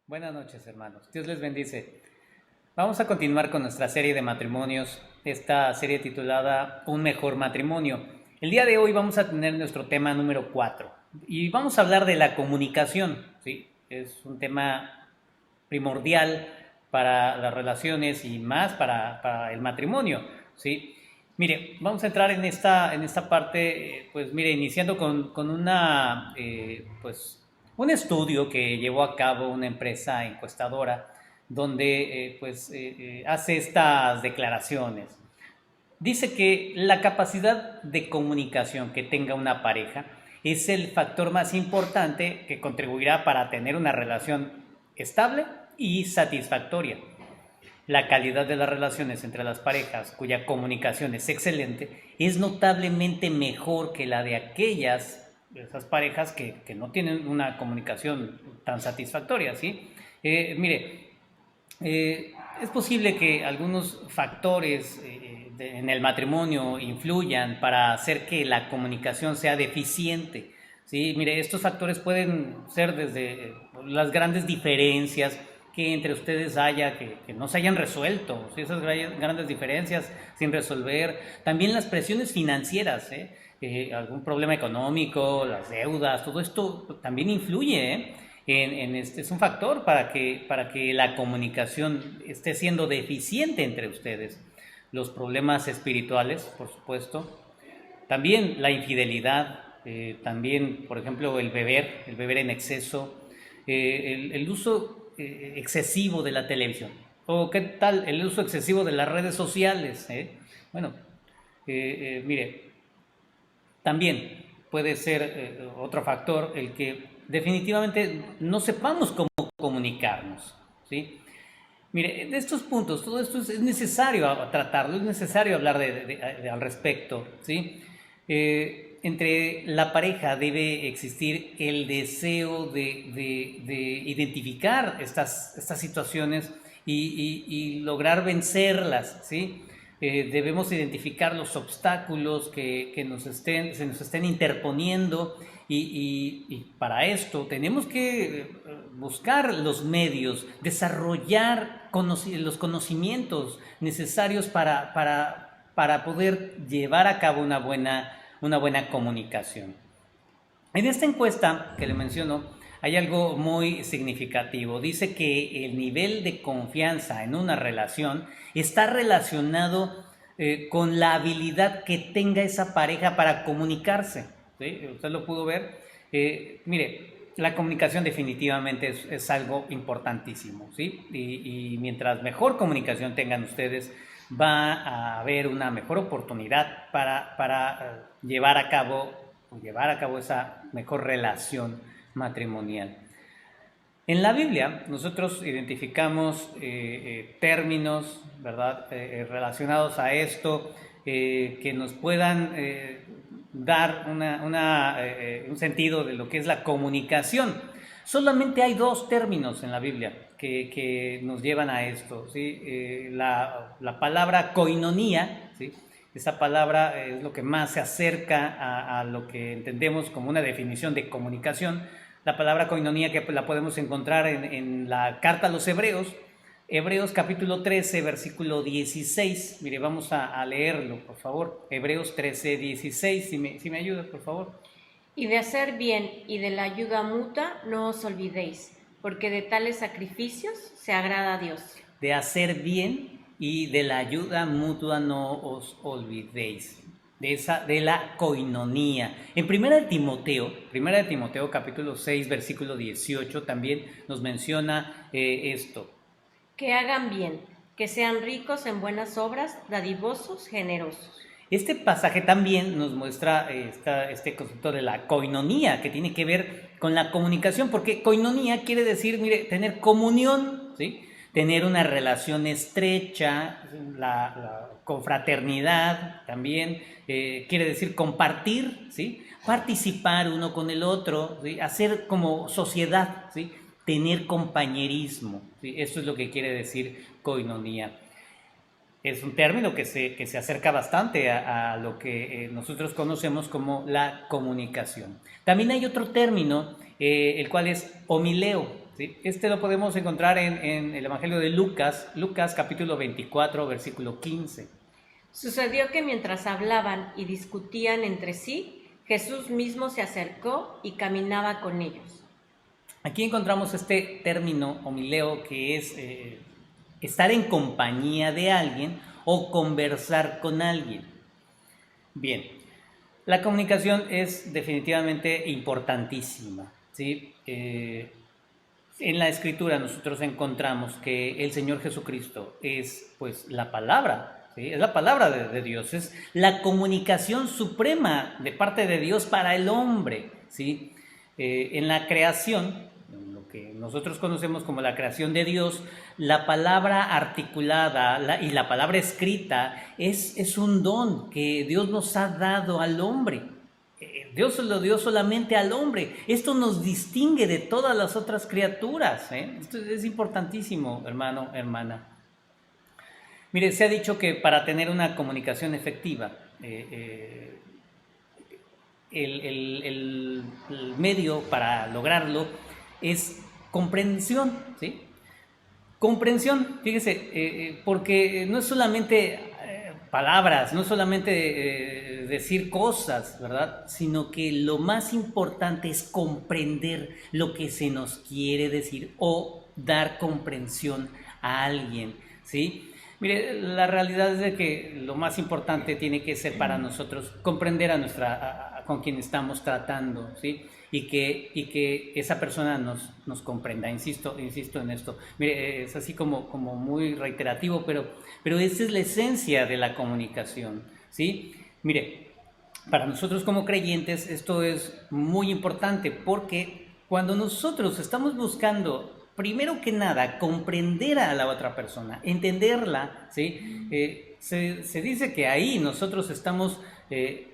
Buenas noches, hermanos. Dios les bendice. Vamos a continuar con nuestra serie de matrimonios, esta serie titulada Un mejor matrimonio. El día de hoy vamos a tener nuestro tema número 4 y vamos a hablar de la comunicación, ¿sí? Es un tema primordial para las relaciones y más para el matrimonio, ¿sí? Mire, vamos a entrar en esta parte, pues mire, iniciando con pues, un estudio que llevó a cabo una empresa encuestadora donde hace estas declaraciones. Dice que la capacidad de comunicación que tenga una pareja es el factor más importante que contribuirá para tener una relación estable y satisfactoria. La calidad de las relaciones entre las parejas cuya comunicación es excelente es notablemente mejor que la de esas parejas que no tienen una comunicación tan satisfactoria, ¿sí? Mire, es posible que algunos factores en el matrimonio influyan para hacer que la comunicación sea deficiente. Sí, mire, estos factores pueden ser desde las grandes diferencias que entre ustedes haya, que no se hayan resuelto, ¿sí? Esas grandes diferencias sin resolver. También las presiones financieras, algún problema económico, las deudas, todo esto también influye, es un factor para que la comunicación esté siendo deficiente entre ustedes. Los problemas espirituales, por supuesto, también la infidelidad, también, por ejemplo, el beber en exceso, el uso excesivo de la televisión, o qué tal el uso excesivo de las redes sociales. Bueno, mire, también puede ser otro factor el que definitivamente no sepamos cómo comunicarnos, ¿sí? Mire, de estos puntos, todo esto es necesario tratarlo, es necesario hablar al respecto, ¿sí? Entre la pareja debe existir el deseo de identificar estas situaciones y lograr vencerlas, ¿sí? Debemos identificar los obstáculos que se nos estén interponiendo y para esto tenemos que buscar los medios, desarrollar los conocimientos necesarios para poder llevar a cabo una buena comunicación. En esta encuesta que le menciono, hay algo muy significativo. Dice que el nivel de confianza en una relación está relacionado con la habilidad que tenga esa pareja para comunicarse. ¿Sí? Usted lo pudo ver. Mire, la comunicación definitivamente es algo importantísimo, ¿sí? Y mientras mejor comunicación tengan ustedes, va a haber una mejor oportunidad para llevar a cabo esa mejor relación matrimonial. En la Biblia nosotros identificamos términos, ¿verdad?, relacionados a esto, que nos puedan dar un sentido de lo que es la comunicación. Solamente hay dos términos en la Biblia que nos llevan a esto, ¿sí? La palabra koinonía, ¿sí? Esa palabra es lo que más se acerca a lo que entendemos como una definición de comunicación. La palabra koinonía que la podemos encontrar en la carta a los Hebreos, Hebreos capítulo 13, versículo 16. Mire, vamos a leerlo, por favor. Hebreos 13, 16, si me ayudas, por favor. Y de hacer bien y de la ayuda mutua no os olvidéis, porque de tales sacrificios se agrada a Dios. De hacer bien y de la ayuda mutua no os olvidéis. De la coinonía. En primera de Timoteo capítulo 6, versículo 18 también nos menciona esto. Que hagan bien, que sean ricos en buenas obras, dadivosos, generosos. Este pasaje también nos muestra este concepto de la koinonía, que tiene que ver con la comunicación, porque koinonía quiere decir, mire, tener comunión, ¿sí? Tener una relación estrecha, la confraternidad también, quiere decir compartir, ¿sí? Participar uno con el otro, ¿sí? Hacer como sociedad, ¿sí? Tener compañerismo, ¿sí? Eso es lo que quiere decir koinonía. Es un término que se acerca bastante a lo que nosotros conocemos como la comunicación. También hay otro término, el cual es homileo. ¿sí? Este lo podemos encontrar en el Evangelio de Lucas, Lucas capítulo 24, versículo 15. Sucedió que mientras hablaban y discutían entre sí, Jesús mismo se acercó y caminaba con ellos. Aquí encontramos este término homileo que es estar en compañía de alguien o conversar con alguien. Bien, la comunicación es definitivamente importantísima, ¿sí? En la Escritura nosotros encontramos que el Señor Jesucristo es pues la palabra, ¿sí? Es la palabra de Dios, es la comunicación suprema de parte de Dios para el hombre, ¿sí? En la creación, en lo que nosotros conocemos como la creación de Dios, la palabra articulada y la palabra escrita es un don que Dios nos ha dado al hombre. Dios se lo dio solamente al hombre. Esto nos distingue de todas las otras criaturas. Esto es importantísimo, hermano, hermana. Mire, se ha dicho que para tener una comunicación efectiva, el medio para lograrlo es comprensión, ¿sí? Comprensión, fíjese, porque no es solamente palabras, no es solamente decir cosas, ¿verdad? Sino que lo más importante es comprender lo que se nos quiere decir o dar comprensión a alguien, ¿sí? Mire, la realidad es de que lo más importante tiene que ser para nosotros comprender con quien estamos tratando, ¿sí? Y que esa persona nos comprenda. Insisto en esto. Mire, es así como muy reiterativo, pero esa es la esencia de la comunicación, ¿sí? Mire, para nosotros como creyentes esto es muy importante porque cuando nosotros estamos buscando, primero que nada, comprender a la otra persona, entenderla, ¿sí? Se dice que ahí nosotros estamos,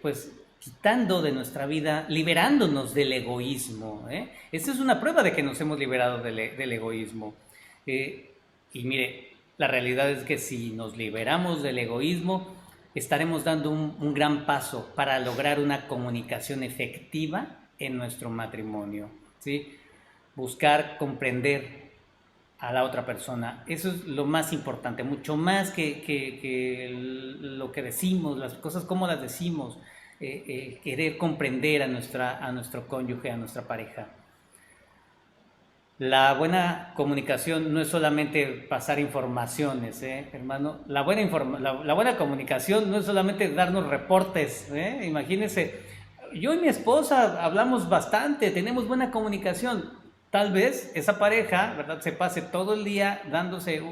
pues, quitando de nuestra vida, liberándonos del egoísmo. Esta es una prueba de que nos hemos liberado del egoísmo. Y mire, la realidad es que si nos liberamos del egoísmo, estaremos dando un gran paso para lograr una comunicación efectiva en nuestro matrimonio, ¿sí? Buscar comprender a la otra persona. Eso es lo más importante, mucho más que lo que decimos, las cosas como las decimos, querer comprender a nuestro cónyuge, a nuestra pareja. La buena comunicación no es solamente pasar informaciones, hermano. La buena comunicación no es solamente darnos reportes. Imagínense, yo y mi esposa hablamos bastante, tenemos buena comunicación. Tal vez esa pareja, ¿verdad?, se pase todo el día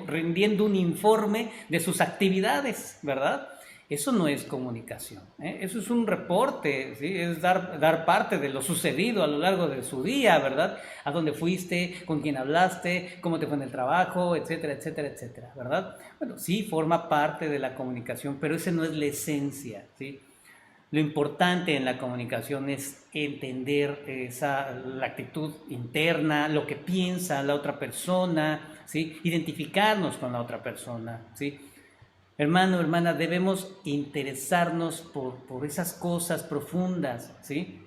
rindiendo un informe de sus actividades, ¿verdad? Eso no es comunicación, eso es un reporte, ¿sí? Es dar parte de lo sucedido a lo largo de su día, ¿verdad? A dónde fuiste, con quién hablaste, cómo te fue en el trabajo, etcétera, etcétera, etcétera, ¿verdad? Bueno, sí, forma parte de la comunicación, pero esa no es la esencia, ¿sí? Lo importante en la comunicación es entender la actitud interna, lo que piensa la otra persona, ¿sí? Identificarnos con la otra persona, ¿sí? Hermano, hermana, debemos interesarnos por esas cosas profundas, ¿sí?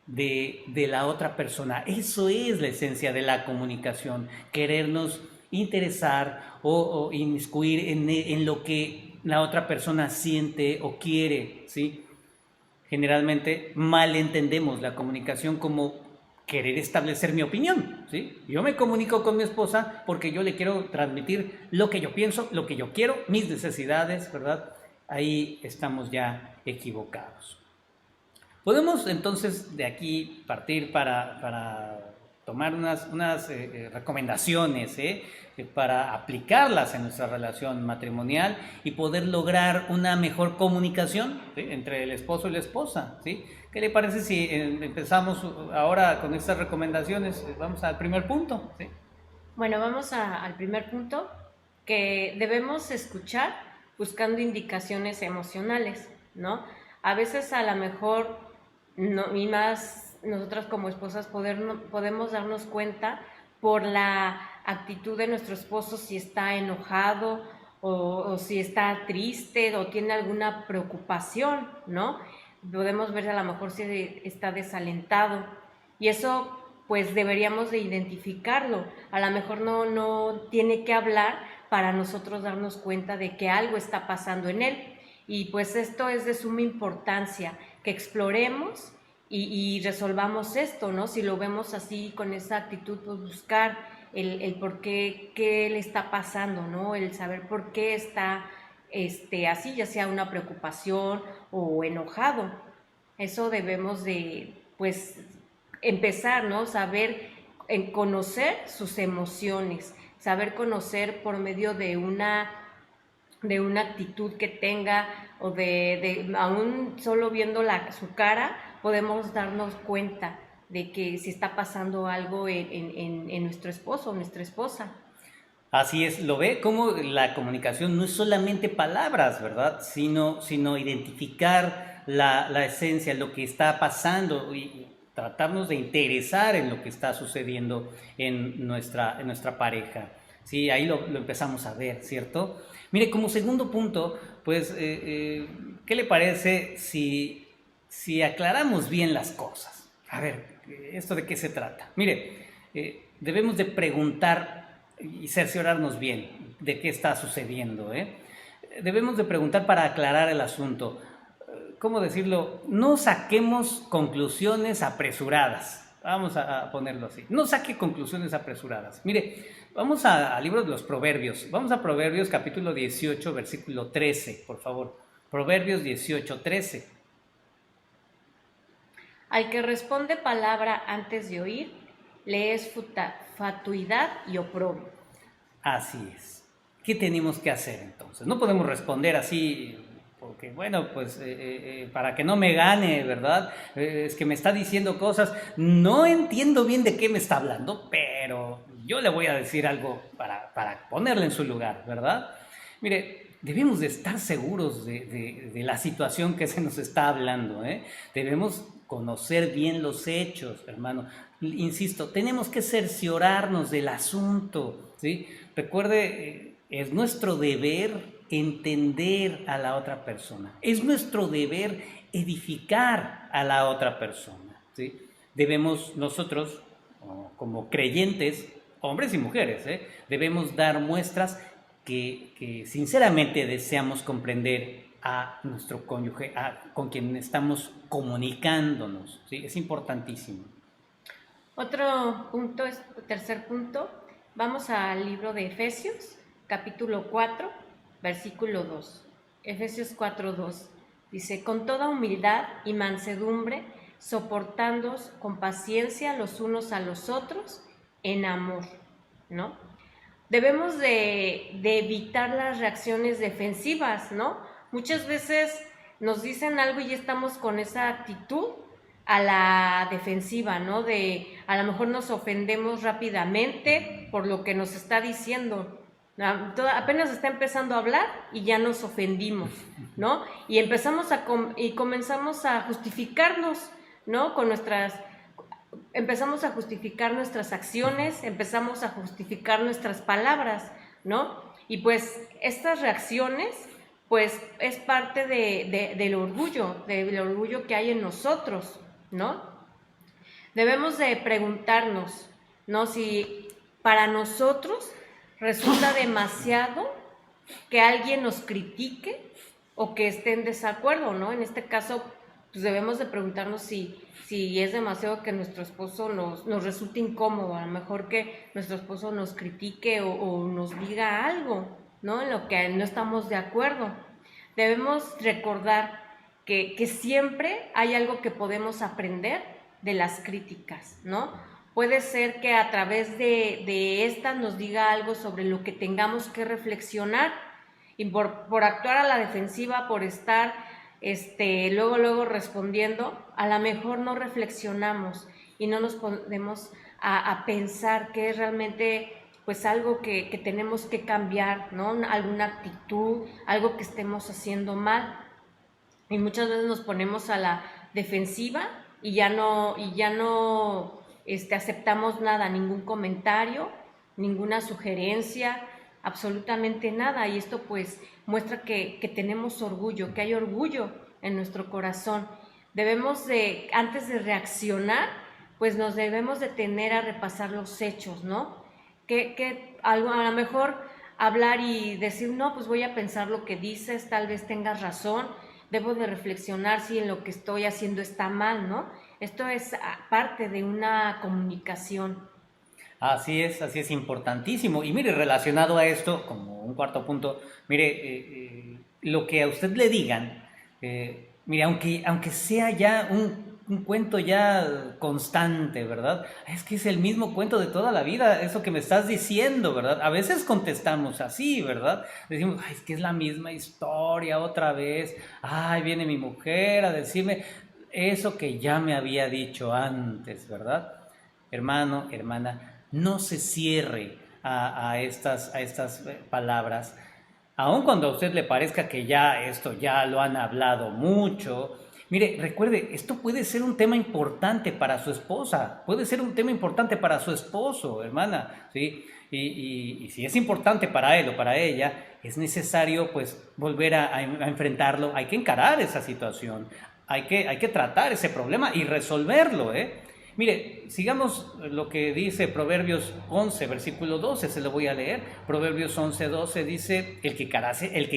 De la otra persona. Eso es la esencia de la comunicación, querernos interesar o inmiscuir en lo que la otra persona siente o quiere, ¿sí? Generalmente malentendemos la comunicación como querer establecer mi opinión, ¿sí? Yo me comunico con mi esposa porque yo le quiero transmitir lo que yo pienso, lo que yo quiero, mis necesidades, ¿verdad? Ahí estamos ya equivocados. Podemos entonces de aquí partir para tomar unas recomendaciones para aplicarlas en nuestra relación matrimonial y poder lograr una mejor comunicación, ¿sí?, entre el esposo y la esposa, ¿sí? ¿Qué le parece si empezamos ahora con estas recomendaciones? Vamos al primer punto, ¿sí? Bueno, vamos al primer punto, que debemos escuchar buscando indicaciones emocionales, ¿no? A veces a lo mejor, no, y más nosotras como esposas podemos darnos cuenta por la actitud de nuestro esposo, si está enojado o si está triste o tiene alguna preocupación, ¿no? Podemos ver a lo mejor si está desalentado, y eso pues deberíamos de identificarlo. A lo mejor no tiene que hablar para nosotros darnos cuenta de que algo está pasando en él. Y pues esto es de suma importancia, que exploremos y resolvamos esto, ¿no? Si lo vemos así, con esa actitud, pues buscar el por qué le está pasando, ¿no? El saber por qué está así, ya sea una preocupación o enojado. Eso debemos de, pues, empezar, ¿no? Saber conocer sus emociones, saber conocer por medio de una actitud que tenga o aún solo viendo su cara, podemos darnos cuenta de que si está pasando algo en nuestro esposo o nuestra esposa. Así es, lo ve como la comunicación no es solamente palabras, ¿verdad? Sino identificar la esencia, lo que está pasando y tratarnos de interesar en lo que está sucediendo en nuestra pareja. Sí, ahí lo empezamos a ver, ¿cierto? Mire, como segundo punto, pues, ¿qué le parece si aclaramos bien las cosas? A ver, ¿esto de qué se trata? Mire, debemos de preguntar y cerciorarnos bien de qué está sucediendo, ¿eh? Debemos de preguntar para aclarar el asunto. ¿Cómo decirlo? No saquemos conclusiones apresuradas. Vamos a ponerlo así. No saque conclusiones apresuradas. Mire, vamos al libro de los Proverbios. Vamos a Proverbios capítulo 18, versículo 13, por favor. Proverbios 18, 13. Al que responde palabra antes de oír, le es fatuidad y oprobio. Así es. ¿Qué tenemos que hacer entonces? No podemos responder así porque, bueno, pues para que no me gane, ¿verdad? Es que me está diciendo cosas, no entiendo bien de qué me está hablando, pero yo le voy a decir algo para ponerle en su lugar, ¿verdad? Mire, debemos de estar seguros de la situación que se nos está hablando, ¿eh? Debemos conocer bien los hechos, hermano. Insisto, tenemos que cerciorarnos del asunto, ¿sí? Recuerde, es nuestro deber entender a la otra persona. Es nuestro deber edificar a la otra persona, ¿sí? Debemos nosotros, como creyentes, hombres y mujeres, debemos dar muestras que sinceramente deseamos comprender a nuestro cónyuge, con quien estamos comunicándonos, ¿sí? Es importantísimo. Otro punto, tercer punto, vamos al libro de Efesios, capítulo 4, versículo 2. Efesios 4, 2. Dice, con toda humildad y mansedumbre, soportándoos con paciencia los unos a los otros en amor, ¿no? Debemos de evitar las reacciones defensivas, ¿no? Muchas veces nos dicen algo y estamos con esa actitud a la defensiva, ¿no? A lo mejor nos ofendemos rápidamente por lo que nos está diciendo. Apenas está empezando a hablar y ya nos ofendimos, ¿no? Y comenzamos a justificarnos, ¿no? Empezamos a justificar nuestras acciones, empezamos a justificar nuestras palabras, ¿no? Y pues estas reacciones, pues es parte del orgullo que hay en nosotros, ¿no? Debemos de preguntarnos, ¿no? Si para nosotros resulta demasiado que alguien nos critique o que esté en desacuerdo, ¿no? En este caso, pues debemos de preguntarnos si es demasiado que nuestro esposo nos resulte incómodo, a lo mejor que nuestro esposo nos critique o nos diga algo, ¿no? En lo que no estamos de acuerdo. Debemos recordar que siempre hay algo que podemos aprender de las críticas, ¿no? Puede ser que a través de estas nos diga algo sobre lo que tengamos que reflexionar y por actuar a la defensiva, por estar luego respondiendo, a lo mejor no reflexionamos y no nos ponemos a pensar que es realmente pues algo que tenemos que cambiar, ¿no? Alguna actitud, algo que estemos haciendo mal. Y muchas veces nos ponemos a la defensiva y ya no aceptamos nada, ningún comentario, ninguna sugerencia, absolutamente nada. Y esto pues muestra que tenemos orgullo, que hay orgullo en nuestro corazón. Debemos antes de reaccionar, pues nos debemos detener a repasar los hechos, ¿no? Que a lo mejor hablar y decir, no, pues voy a pensar lo que dices, tal vez tengas razón, debo de reflexionar si en lo que estoy haciendo está mal, ¿no? Esto es parte de una comunicación. Así es importantísimo. Y mire, relacionado a esto, como un cuarto punto, mire, lo que a usted le digan, mire, aunque sea ya un cuento ya constante, ¿verdad? Es que es el mismo cuento de toda la vida, eso que me estás diciendo, ¿verdad? A veces contestamos así, ¿verdad? Decimos, ay, es que es la misma historia otra vez, ay, viene mi mujer a decirme eso que ya me había dicho antes, ¿verdad? Hermano, hermana, no se cierre a estas palabras, aun cuando a usted le parezca que ya esto ya lo han hablado mucho. Mire, recuerde, esto puede ser un tema importante para su esposa, puede ser un tema importante para su esposo, hermana, ¿sí? Y si es importante para él o para ella, es necesario pues volver a enfrentarlo, hay que encarar esa situación, hay que tratar ese problema y resolverlo, ¿eh? Mire, sigamos lo que dice Proverbios 11, versículo 12, se lo voy a leer. Proverbios 11, 12 dice, el que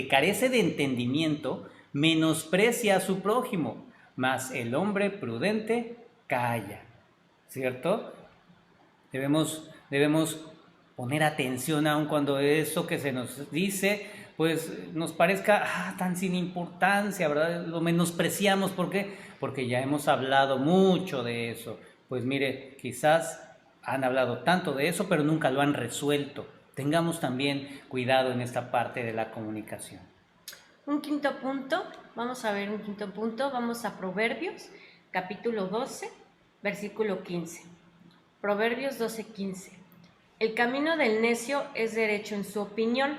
carece de entendimiento menosprecia a su prójimo, mas el hombre prudente calla. ¿Cierto? Debemos poner atención aun cuando eso que se nos dice pues nos parezca tan sin importancia, ¿verdad? Lo menospreciamos, ¿por qué? Porque ya hemos hablado mucho de eso. Pues mire, quizás han hablado tanto de eso, pero nunca lo han resuelto. Tengamos también cuidado en esta parte de la comunicación. Un quinto punto, vamos a ver un quinto punto, vamos a Proverbios, capítulo 12, versículo 15. Proverbios 12:15. El camino del necio es derecho en su opinión,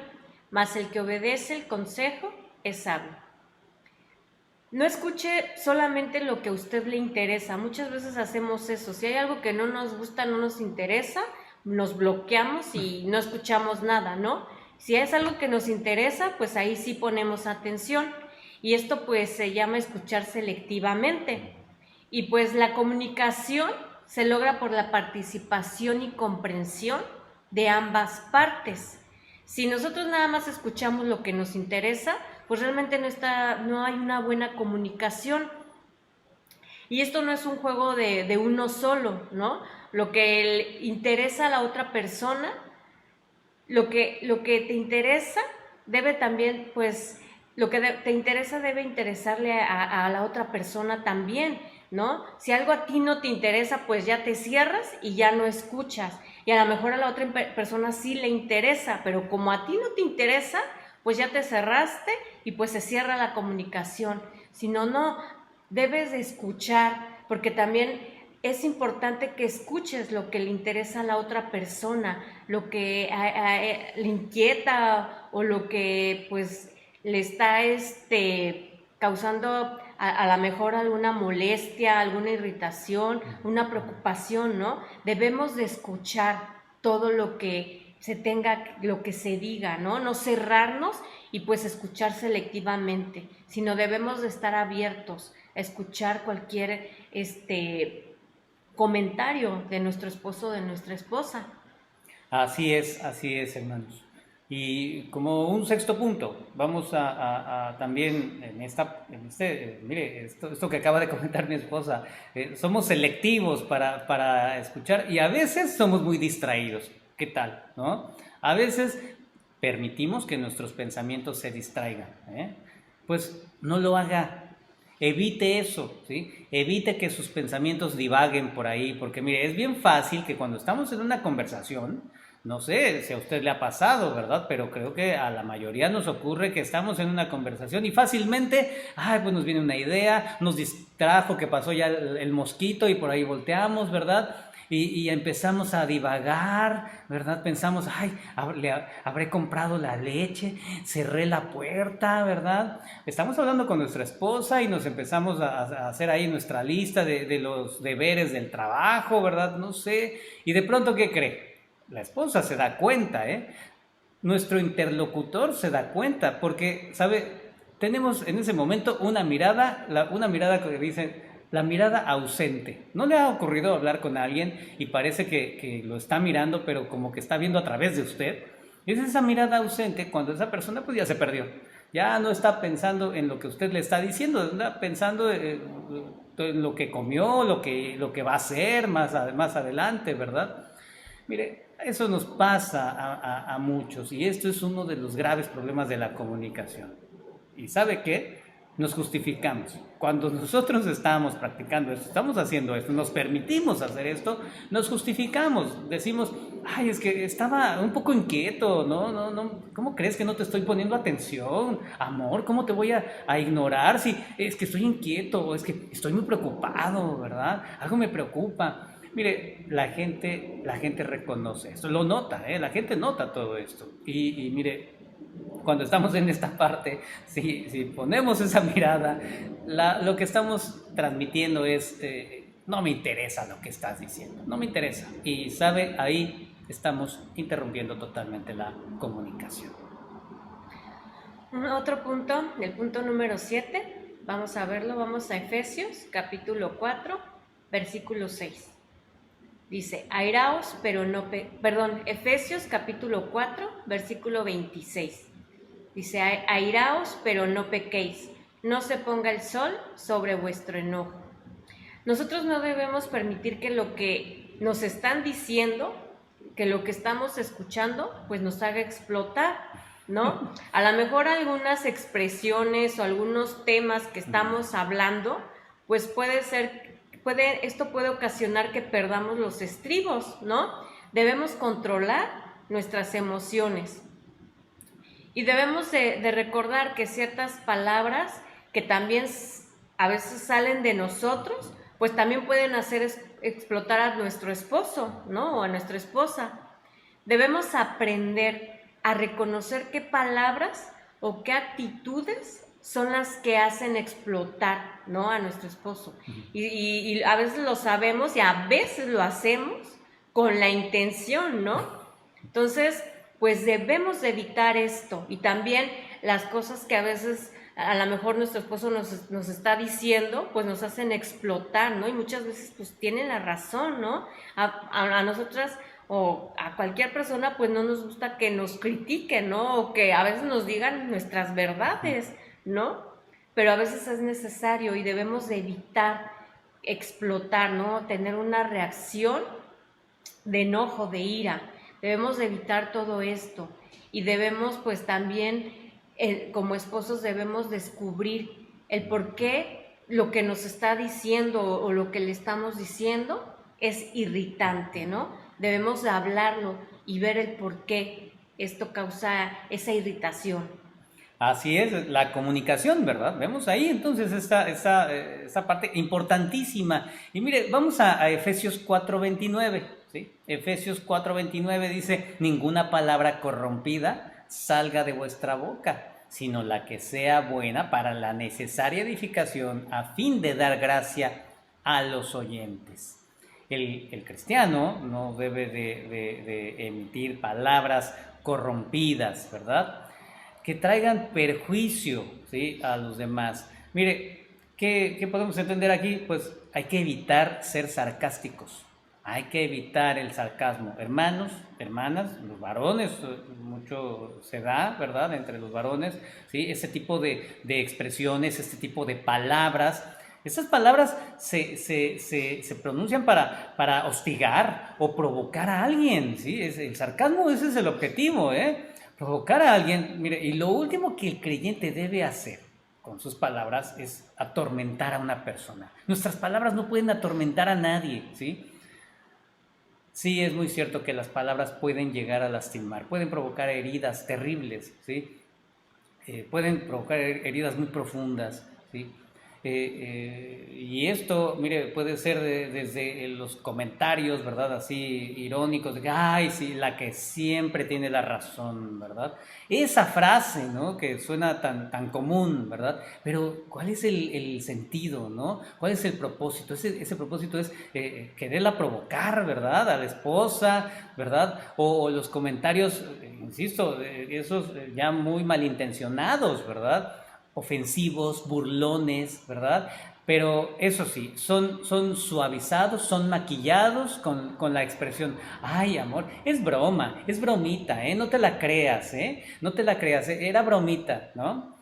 mas el que obedece el consejo es sabio. No escuche solamente lo que a usted le interesa. Muchas veces hacemos eso. Si hay algo que no nos gusta, no nos interesa, nos bloqueamos y no escuchamos nada, ¿no? Si es algo que nos interesa, pues ahí sí ponemos atención. Y esto pues se llama escuchar selectivamente. Y pues la comunicación se logra por la participación y comprensión de ambas partes. Si nosotros nada más escuchamos lo que nos interesa, pues realmente no hay una buena comunicación. Y esto no es un juego de uno solo, ¿no? Lo que le interesa a la otra persona, lo que te interesa debe también, pues, lo que te interesa debe interesarle a la otra persona también, ¿no? Si algo a ti no te interesa, pues ya te cierras y ya no escuchas. Y a lo mejor a la otra persona sí le interesa, pero como a ti no te interesa, pues ya te cerraste y pues se cierra la comunicación. Si no, no, debes de escuchar, porque también es importante que escuches lo que le interesa a la otra persona, lo que le inquieta o lo que pues le está causando a lo mejor alguna molestia, alguna irritación, una preocupación, ¿no? Debemos de escuchar todo lo que se tenga, lo que se diga, ¿no? No cerrarnos y pues escuchar selectivamente, sino debemos de estar abiertos a escuchar cualquier comentario de nuestro esposo o de nuestra esposa. Así es, hermanos. Y como un sexto punto, vamos a también mire, esto que acaba de comentar mi esposa, somos selectivos para escuchar y a veces somos muy distraídos. ¿Qué tal? ¿No? A veces permitimos que nuestros pensamientos se distraigan. Pues no lo haga. Evite eso, ¿sí? Evite que sus pensamientos divaguen por ahí, porque mire, es bien fácil que cuando estamos en una conversación, no sé si a usted le ha pasado, ¿verdad? Pero creo que a la mayoría nos ocurre que estamos en una conversación y fácilmente, pues nos viene una idea, nos distrajo que pasó ya el mosquito y por ahí volteamos, ¿verdad? Y empezamos a divagar, ¿verdad? Pensamos, habré comprado la leche, cerré la puerta, ¿verdad? Estamos hablando con nuestra esposa y nos empezamos a hacer ahí nuestra lista de los deberes del trabajo, ¿verdad? No sé. Y de pronto, ¿qué cree? La esposa se da cuenta, ¿eh? Nuestro interlocutor se da cuenta, porque, ¿sabe? Tenemos en ese momento una mirada que dice, la mirada ausente. ¿No le ha ocurrido hablar con alguien y parece que lo está mirando, pero como que está viendo a través de usted? Es esa mirada ausente cuando esa persona pues ya se perdió. Ya no está pensando en lo que usted le está diciendo, está pensando en lo que comió, lo que va a hacer más adelante, ¿verdad? Mire, eso nos pasa a muchos y esto es uno de los graves problemas de la comunicación. ¿Y sabe qué? Nos justificamos. Cuando nosotros estamos practicando esto, estamos haciendo esto, nos permitimos hacer esto, nos justificamos. Decimos, ay, es que estaba un poco inquieto, no, ¿cómo crees que no te estoy poniendo atención? Amor, ¿cómo te voy a ignorar si es que estoy inquieto o es que estoy muy preocupado, ¿verdad? Algo me preocupa. Mire, la gente reconoce esto, lo nota, la gente nota todo esto. Y mire, cuando estamos en esta parte, si ponemos esa mirada, lo que estamos transmitiendo es, no me interesa lo que estás diciendo, no me interesa. Y sabe, ahí estamos interrumpiendo totalmente la comunicación. Otro punto, el punto número 7, vamos a verlo, vamos a Efesios, capítulo 4, versículo 6. Dice, airaos, pero no Efesios capítulo 4, versículo 26. Dice, airaos, pero no pequéis, no se ponga el sol sobre vuestro enojo. Nosotros no debemos permitir que lo que nos están diciendo, que lo que estamos escuchando, pues nos haga explotar, ¿no? A lo mejor algunas expresiones o algunos temas que estamos hablando, pues esto puede ocasionar que perdamos los estribos, ¿no? Debemos controlar nuestras emociones. Y debemos de recordar que ciertas palabras que también a veces salen de nosotros, pues también pueden hacer explotar a nuestro esposo, ¿no? O a nuestra esposa. Debemos aprender a reconocer qué palabras o qué actitudes son las que hacen explotar, ¿no? A nuestro esposo. Y a veces lo sabemos y a veces lo hacemos con la intención, ¿no? Entonces, pues debemos de evitar esto. Y también las cosas que a veces a lo mejor nuestro esposo nos está diciendo, pues nos hacen explotar, ¿no? Y muchas veces pues tienen la razón, ¿no? A nosotras o a cualquier persona pues no nos gusta que nos critiquen, ¿no? O que a veces nos digan nuestras verdades, ¿no? Pero a veces es necesario y debemos de evitar explotar, ¿no? Tener una reacción de enojo, de ira. Debemos de evitar todo esto y debemos pues también como esposos debemos descubrir el por qué lo que nos está diciendo o lo que le estamos diciendo es irritante, ¿no? Debemos de hablarlo y ver el por qué esto causa esa irritación. Así es, la comunicación, ¿verdad? Vemos ahí entonces esta parte importantísima. Y mire, vamos a Efesios 4:29, ¿sí? Efesios 4:29 dice, ninguna palabra corrompida salga de vuestra boca, sino la que sea buena para la necesaria edificación a fin de dar gracia a los oyentes. El cristiano no debe de emitir palabras corrompidas, ¿verdad? Que traigan perjuicio, ¿sí?, a los demás. Mire, ¿qué podemos entender aquí? Pues hay que evitar ser sarcásticos, hay que evitar el sarcasmo. Hermanos, hermanas, los varones, mucho se da, ¿verdad?, entre los varones, ¿sí?, ese tipo de expresiones, este tipo de palabras. Esas palabras se pronuncian para hostigar o provocar a alguien, ¿sí? El sarcasmo, ese es el objetivo, provocar a alguien. Mire, y lo último que el creyente debe hacer con sus palabras es atormentar a una persona. Nuestras palabras no pueden atormentar a nadie, ¿sí? Sí, es muy cierto que las palabras pueden llegar a lastimar, pueden provocar heridas terribles, ¿sí? Pueden provocar heridas muy profundas, ¿sí? Y esto, mire, puede ser desde los comentarios, ¿verdad?, así irónicos, de que, ay, sí, la que siempre tiene la razón, ¿verdad? Esa frase, ¿no?, que suena tan común, ¿verdad? Pero, ¿cuál es el sentido, ¿no? ¿Cuál es el propósito? Ese propósito es quererla provocar, ¿verdad?, a la esposa, ¿verdad? O los comentarios, insisto, esos ya muy malintencionados, ¿verdad?, ofensivos, burlones, ¿verdad? pero eso sí, son suavizados, son maquillados con la expresión, ay amor, es broma, es bromita, no te la creas, no te la creas, era bromita, ¿no?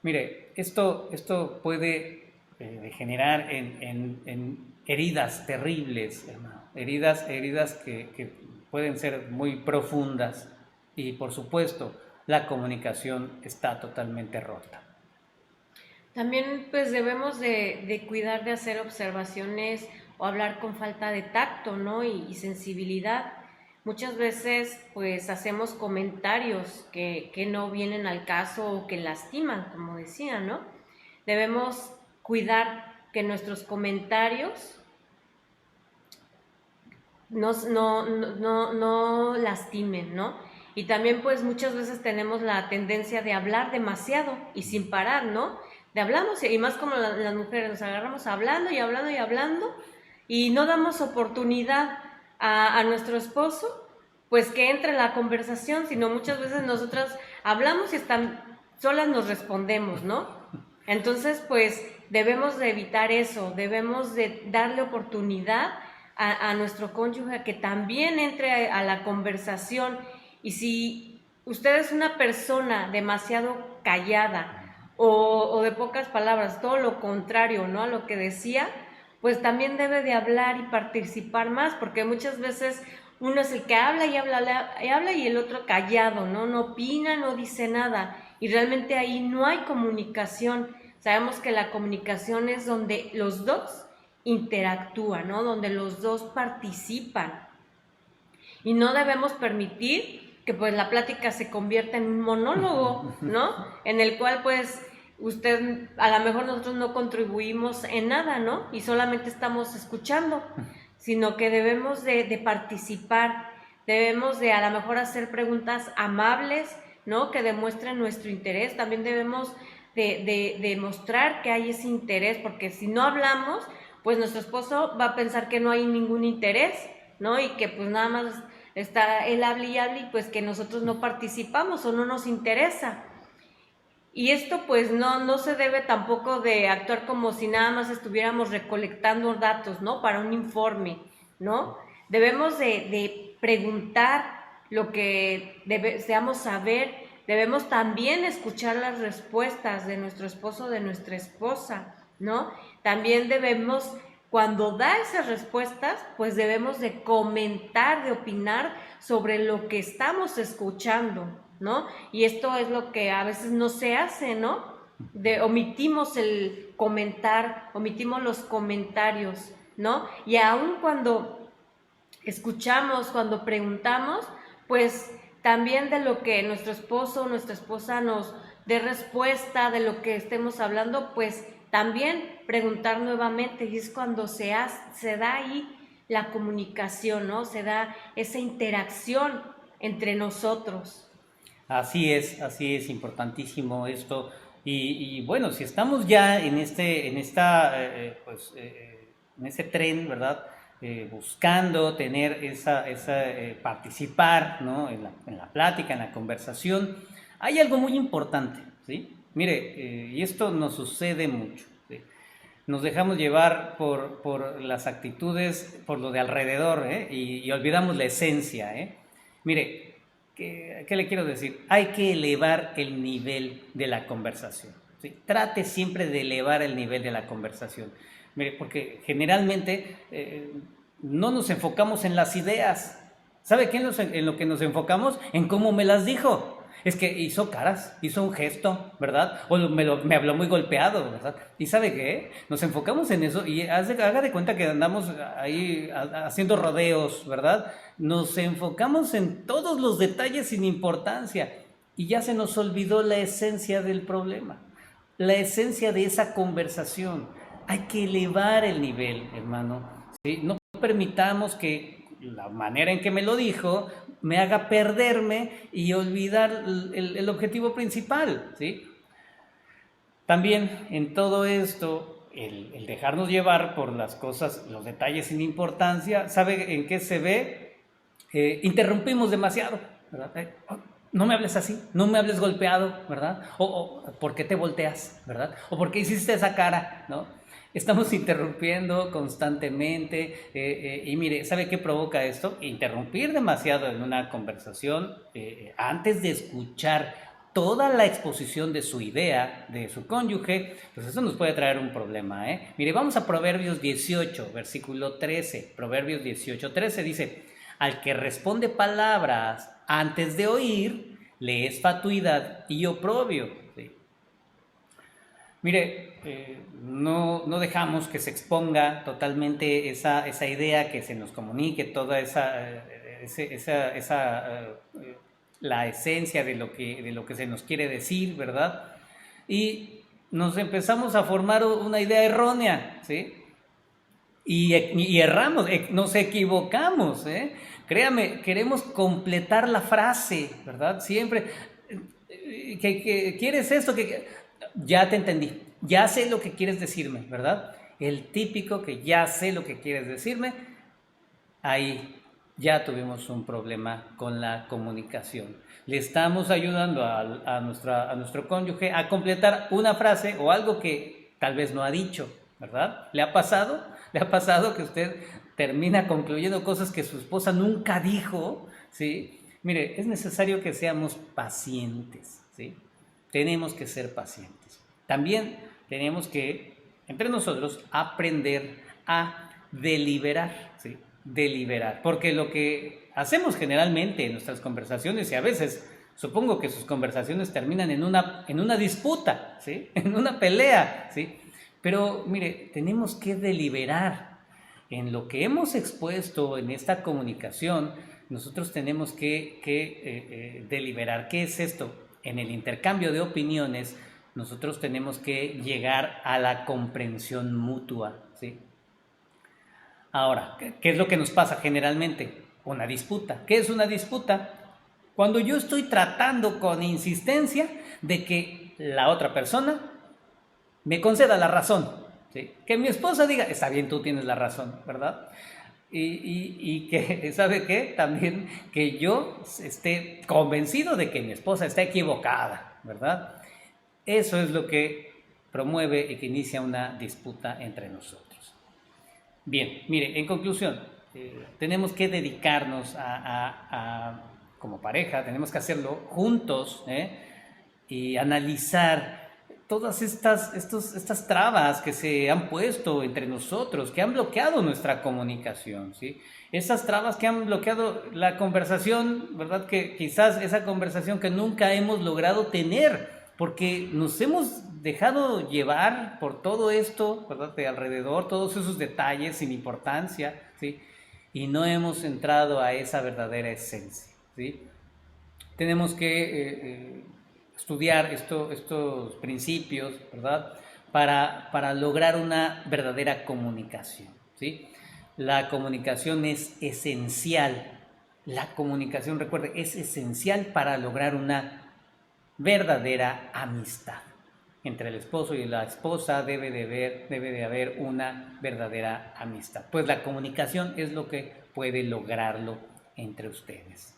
Mire, esto puede degenerar en heridas terribles, hermano, heridas que pueden ser muy profundas y por supuesto la comunicación está totalmente rota. También pues debemos de cuidar de hacer observaciones o hablar con falta de tacto, ¿no? Y sensibilidad. Muchas veces pues hacemos comentarios que no vienen al caso o que lastiman, como decía, ¿no? Debemos cuidar que nuestros comentarios no lastimen, ¿no? Y también pues muchas veces tenemos la tendencia de hablar demasiado y sin parar, ¿no? De hablamos, y más como las mujeres nos agarramos hablando y hablando y hablando y no damos oportunidad a nuestro esposo pues que entre en la conversación, sino muchas veces nosotras hablamos y solas nos respondemos, ¿no? Entonces pues debemos de evitar eso, debemos de darle oportunidad a nuestro cónyuge que también entre a la conversación. Y si usted es una persona demasiado callada o de pocas palabras, todo lo contrario, ¿no? A lo que decía, pues también debe de hablar y participar más, porque muchas veces uno es el que habla y habla y el otro callado, ¿no? No opina, no dice nada, y realmente ahí no hay comunicación. Sabemos que la comunicación es donde los dos interactúan, ¿no? Donde los dos participan. Y no debemos permitir que pues la plática se convierta en un monólogo, ¿no? En el cual pues a lo mejor nosotros no contribuimos en nada, ¿no? Y solamente estamos escuchando, sino que debemos de participar, debemos de a lo mejor hacer preguntas amables, ¿no? Que demuestren nuestro interés. También debemos de mostrar que hay ese interés, porque si no hablamos, pues nuestro esposo va a pensar que no hay ningún interés, ¿no? Y que pues nada más está él hable y pues que nosotros no participamos o no nos interesa. Y esto pues no se debe tampoco de actuar como si nada más estuviéramos recolectando datos, ¿no? Para un informe, ¿no? Debemos de preguntar lo que deseamos saber, debemos también escuchar las respuestas de nuestro esposo, de nuestra esposa, ¿no? También debemos, cuando da esas respuestas, pues debemos de comentar, de opinar sobre lo que estamos escuchando, ¿no? Y esto es lo que a veces no se hace, ¿no? Omitimos el comentar, omitimos los comentarios, ¿no? Y aun cuando escuchamos, cuando preguntamos, pues también de lo que nuestro esposo o nuestra esposa nos dé respuesta, de lo que estemos hablando, pues también preguntar nuevamente, y es cuando se da ahí la comunicación, ¿no? Se da esa interacción entre nosotros. Así es importantísimo esto. Y bueno, si estamos ya en en ese tren, ¿verdad? Buscando tener participar, ¿no? En la plática, en la conversación, hay algo muy importante, ¿sí? Mire, y esto nos sucede mucho, ¿sí? Nos dejamos llevar por las actitudes, por lo de alrededor, y olvidamos la esencia, Mire, ¿qué le quiero decir? Hay que elevar el nivel de la conversación, ¿sí? Trate siempre de elevar el nivel de la conversación. Mire, porque generalmente no nos enfocamos en las ideas. ¿Sabe qué en lo que nos enfocamos? En cómo me las dijo. Es que hizo caras, hizo un gesto, ¿verdad? O me habló muy golpeado, ¿verdad? ¿Y sabe qué? Nos enfocamos en eso y haga de cuenta que andamos ahí haciendo rodeos, ¿verdad? Nos enfocamos en todos los detalles sin importancia y ya se nos olvidó la esencia del problema, la esencia de esa conversación. Hay que elevar el nivel, hermano, ¿sí? No permitamos que la manera en que me lo dijo me haga perderme y olvidar el objetivo principal, ¿sí? También en todo esto, el dejarnos llevar por las cosas, los detalles sin importancia, ¿sabe en qué se ve? Interrumpimos demasiado, ¿verdad? No me hables así, no me hables golpeado, ¿verdad? O ¿por qué te volteas, ¿verdad? O ¿por qué hiciste esa cara, ¿no? Estamos interrumpiendo constantemente y mire, ¿sabe qué provoca esto? Interrumpir demasiado en una conversación antes de escuchar toda la exposición de su idea, de su cónyuge, pues eso nos puede traer un problema, ¿eh? Mire, vamos a Proverbios 18, versículo 13. Proverbios 18, 13 dice, al que responde palabras antes de oír, le es fatuidad y oprobio. ¿Sí? Mire, no dejamos que se exponga totalmente esa idea, que se nos comunique toda la esencia de lo que se nos quiere decir, ¿verdad? Y nos empezamos a formar una idea errónea, ¿sí? Y erramos, nos equivocamos, ¿eh? Créame, queremos completar la frase, ¿verdad? Siempre, que quieres esto, ya te entendí, ya sé lo que quieres decirme, ¿verdad? El típico que ya sé lo que quieres decirme, ahí ya tuvimos un problema con la comunicación. Le estamos ayudando a nuestro cónyuge a completar una frase o algo que tal vez no ha dicho, ¿verdad? ¿Le ha pasado? ¿Le ha pasado que usted termina concluyendo cosas que su esposa nunca dijo? ¿Sí? Mire, es necesario que seamos pacientes, ¿sí? Tenemos que ser pacientes. También tenemos que, entre nosotros, aprender a deliberar, ¿sí? Deliberar, porque lo que hacemos generalmente en nuestras conversaciones, y a veces supongo que sus conversaciones terminan en una disputa, ¿sí? En una pelea, ¿sí? Pero mire, tenemos que deliberar en lo que hemos expuesto en esta comunicación. Nosotros tenemos que deliberar. ¿Qué es esto? En el intercambio de opiniones, nosotros tenemos que llegar a la comprensión mutua, ¿sí? Ahora, ¿qué es lo que nos pasa generalmente? Una disputa. ¿Qué es una disputa? Cuando yo estoy tratando con insistencia de que la otra persona me conceda la razón, ¿sí? Que mi esposa diga, está bien, tú tienes la razón, ¿verdad? Y que, ¿sabe qué? También que yo esté convencido de que mi esposa está equivocada, ¿verdad? Eso es lo que promueve y que inicia una disputa entre nosotros. Bien, mire, en conclusión, tenemos que dedicarnos como pareja, tenemos que hacerlo juntos, y analizar todas estas trabas que se han puesto entre nosotros, que han bloqueado nuestra comunicación, ¿sí? Esas trabas que han bloqueado la conversación, ¿verdad? Que quizás esa conversación que nunca hemos logrado tener, porque nos hemos dejado llevar por todo esto, ¿verdad? De alrededor, todos esos detalles sin importancia, ¿sí? Y no hemos entrado a esa verdadera esencia, ¿sí? Tenemos que estudiar estos principios, ¿verdad? Para lograr una verdadera comunicación, ¿sí? La comunicación es esencial. La comunicación, recuerde, es esencial para lograr una verdadera amistad. Entre el esposo y la esposa debe de haber una verdadera amistad. Pues la comunicación es lo que puede lograrlo entre ustedes.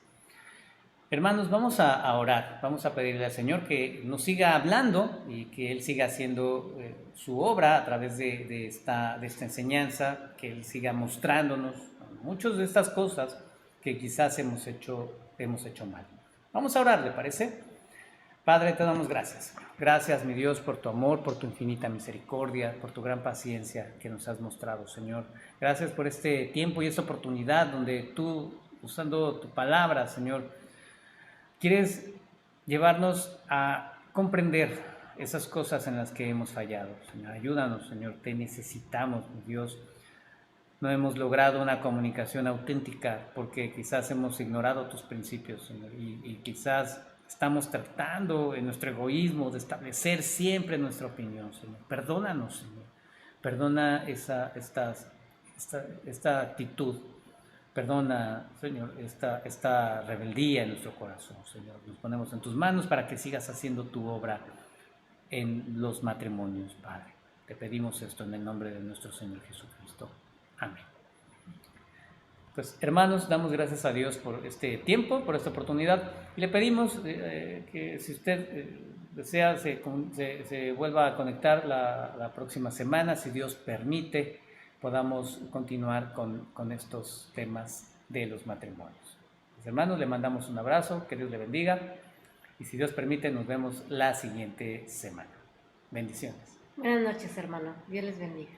Hermanos, vamos a orar, vamos a pedirle al Señor que nos siga hablando y que Él siga haciendo su obra a través de esta enseñanza, que Él siga mostrándonos muchas de estas cosas que quizás hemos hecho mal. Vamos a orar, ¿le parece? Padre, te damos gracias. Gracias, mi Dios, por tu amor, por tu infinita misericordia, por tu gran paciencia que nos has mostrado, Señor. Gracias por este tiempo y esta oportunidad donde tú, usando tu palabra, Señor, quieres llevarnos a comprender esas cosas en las que hemos fallado. Señor, ayúdanos, Señor, te necesitamos, mi Dios. No hemos logrado una comunicación auténtica porque quizás hemos ignorado tus principios, Señor, y quizás estamos tratando en nuestro egoísmo de establecer siempre nuestra opinión, Señor. Perdónanos, Señor. Perdona esta actitud. Perdona, Señor, esta rebeldía en nuestro corazón, Señor. Nos ponemos en tus manos para que sigas haciendo tu obra en los matrimonios, Padre. Te pedimos esto en el nombre de nuestro Señor Jesucristo. Amén. Pues, hermanos, damos gracias a Dios por este tiempo, por esta oportunidad, y le pedimos que si usted desea se vuelva a conectar la próxima semana, si Dios permite, podamos continuar con estos temas de los matrimonios. Pues, hermanos, le mandamos un abrazo, que Dios le bendiga y si Dios permite nos vemos la siguiente semana. Bendiciones. Buenas noches, hermano. Dios les bendiga.